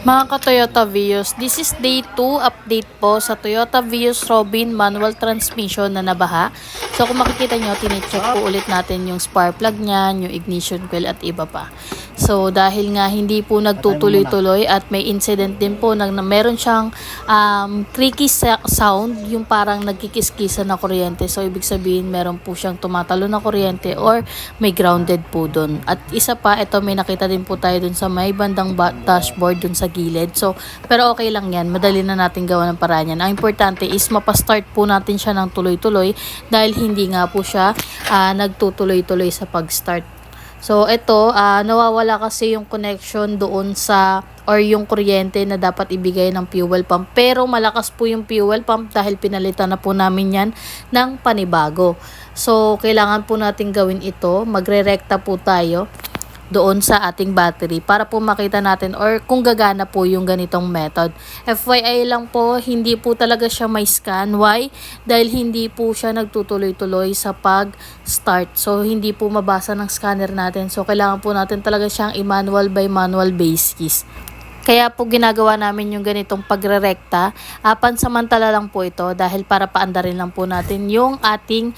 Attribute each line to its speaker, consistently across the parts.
Speaker 1: Mga ka-Toyota Vios, this is day 2 update po sa Toyota Vios Robin manual transmission na nabaha. So kung makikita nyo, tinicheck po ulit natin yung spark plug niyan, yung ignition coil at iba pa. So dahil nga hindi po nagtutuloy-tuloy at may incident din po na meron siyang creaky sound, yung parang nagkikiskisa na kuryente. So ibig sabihin meron po siyang tumatalo na kuryente or may grounded po dun. At isa pa, ito may nakita din po tayo dun sa may bandang dashboard dun sa gilid. So pero okay lang yan, madali na natin gawa ng paraan yan. Ang importante is mapastart po natin siya ng tuloy-tuloy dahil hindi nga po siya nagtutuloy-tuloy sa pag-start. So ito, nawawala kasi yung connection doon sa or yung kuryente na dapat ibigay ng fuel pump. Pero malakas po yung fuel pump dahil pinalitan na po namin yan ng panibago. So kailangan po natin gawin ito. Magre-rekta po tayo doon sa ating battery para po makita natin or kung gagana po yung ganitong method. FYI lang po, hindi po talaga siya may scan. Why? Dahil hindi po siya nagtutuloy-tuloy sa pag-start. So, hindi po mabasa ng scanner natin. So, kailangan po natin talaga siyang i-manual by manual basis. Kaya po ginagawa namin yung ganitong pagre-rekta. Pansamantala lang po ito dahil para paandarin lang po natin yung ating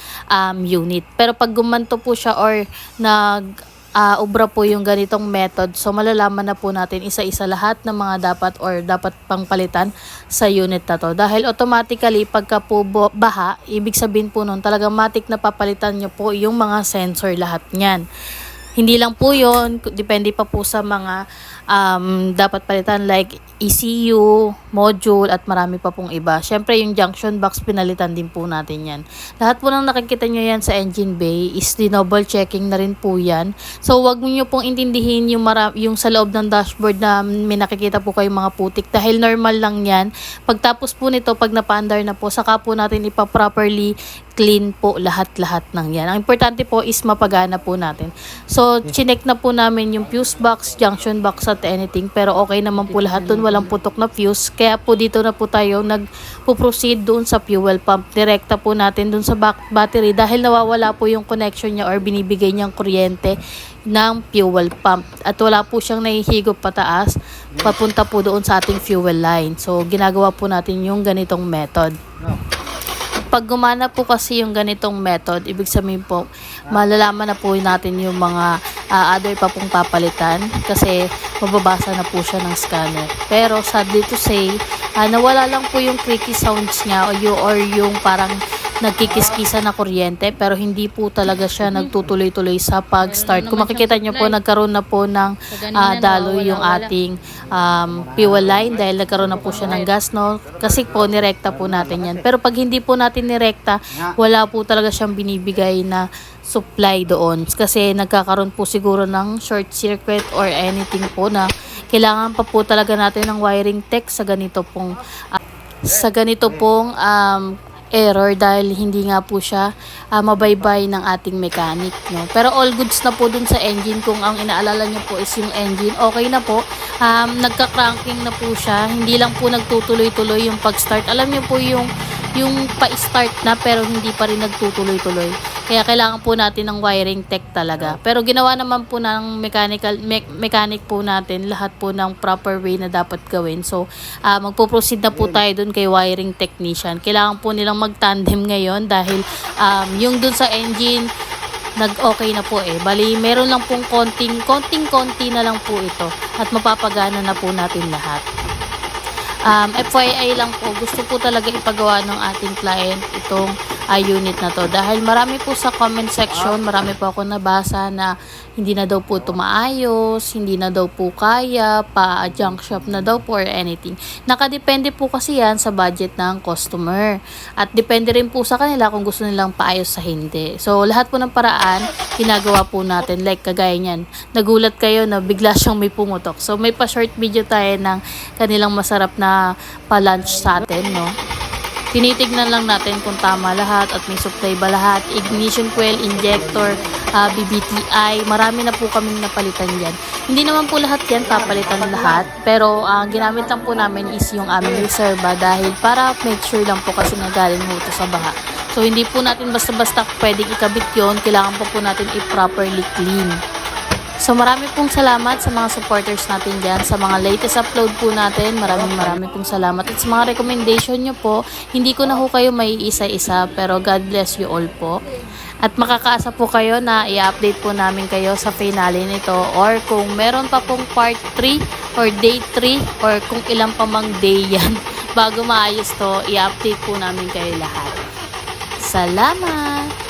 Speaker 1: unit. Pero pag gumanto po siya or obra po yung ganitong method, so malalaman na po natin isa-isa lahat ng mga dapat pangpalitan sa unit na to. Dahil automatically pagka po baha, ibig sabihin po nun talagang matik na papalitan nyo po yung mga sensor lahat niyan. Hindi lang po yun, depende pa po sa mga dapat palitan like ECU, module at marami pa pong iba. Syempre yung junction box pinalitan din po natin yan. Lahat po nang nakikita nyo yan sa engine bay is double checking na rin po yan. So wag nyo pong intindihin yung sa loob ng dashboard na may nakikita po kayong mga putik dahil normal lang yan. Pagtapos po nito, pag napaandar na po, saka po natin ipa-properly clean po lahat-lahat ng yan. Ang importante po is mapagana po natin. So, chinek na po namin yung fuse box, junction box at anything. Pero okay naman po lahat doon. Walang putok na fuse. Kaya po dito na po tayo nagpo-proceed doon sa fuel pump. Direkta po natin doon sa battery dahil nawawala po yung connection niya or binibigay niyang kuryente ng fuel pump. At wala po siyang nahihigop pataas papunta po doon sa ating fuel line. So, ginagawa po natin yung ganitong method. Pag gumana po kasi yung ganitong method, ibig sabihin po, malalaman na po natin yung mga other pa pong papalitan kasi mababasa na po siya ng scanner. Pero sadly to say, nawala lang po yung creaky sounds niya or yung parang nagkikiskisa na kuryente pero hindi po talaga siya nagtutuloy-tuloy sa pag-start. Kung makikita nyo po, nagkaroon na po ng daloy yung ating fuel line dahil nagkaroon na po siya ng gas, no? Kasi po nirekta po natin yan. Pero pag hindi po natin nirekta, wala po talaga siyang binibigay na supply doon. Kasi nagkakaroon po siguro ng short circuit or anything po na kailangan pa po talaga natin ng wiring tech sa ganito pong error dahil hindi nga po siya mabaybay ng ating mechanic, no? Pero all goods na po dun sa engine. Kung ang inaalala niyo po is yung engine, okay na po. Nagka-cranking na po siya. Hindi lang po nagtutuloy-tuloy yung pag-start. Alam niyo po yung pa-start na pero hindi pa rin nagtutuloy-tuloy. Kaya kailangan po natin ng wiring tech talaga. Pero ginawa naman po ng mechanic po natin lahat po ng proper way na dapat gawin. So, magpo-proceed na po tayo dun kay wiring technician. Kailangan po nilang mag-tandem ngayon dahil yung dun sa engine, nag-okay na po eh. Bali, meron lang pong konting-konti na lang po ito at mapapagana na po natin lahat. FYI lang po, gusto po talaga ipagawa ng ating client itong unit na to dahil marami po sa comment section, marami po ako nabasa na hindi na daw po tumaayos, hindi na daw po kaya, pa-junk shop na daw po or anything. Nakadepende po kasi yan sa budget ng customer at depende rin po sa kanila kung gusto nilang paayos sa hindi. So lahat po ng paraan ginagawa po natin, like kagaya niyan, nagulat kayo na bigla siyang may pumutok. So may pa-short video tayo ng kanilang masarap na pa-lunch sa atin, no? Tinitignan lang natin kung tama lahat at may supply ba lahat, ignition coil, injector, BBTI, marami na po kaming napalitan yan. Hindi naman po lahat yan papalitan lahat, pero ginamit lang po namin is yung aming reserva dahil para make sure lang po kasi nagaling mo ito sa baha. So hindi po natin basta-basta pwedeng ikabit yun, kailangan po natin i-properly clean. So marami pong salamat sa mga supporters natin dyan, sa mga latest upload po natin. Maraming pong salamat. At sa mga recommendation nyo po, hindi ko na ho kayo may isa-isa, pero God bless you all po. At makakaasa po kayo na i-update po namin kayo sa finale nito, or kung meron pa pong part 3 or day 3 or kung ilang pa mang day yan bago maayos to, i-update po namin kayo lahat. Salamat!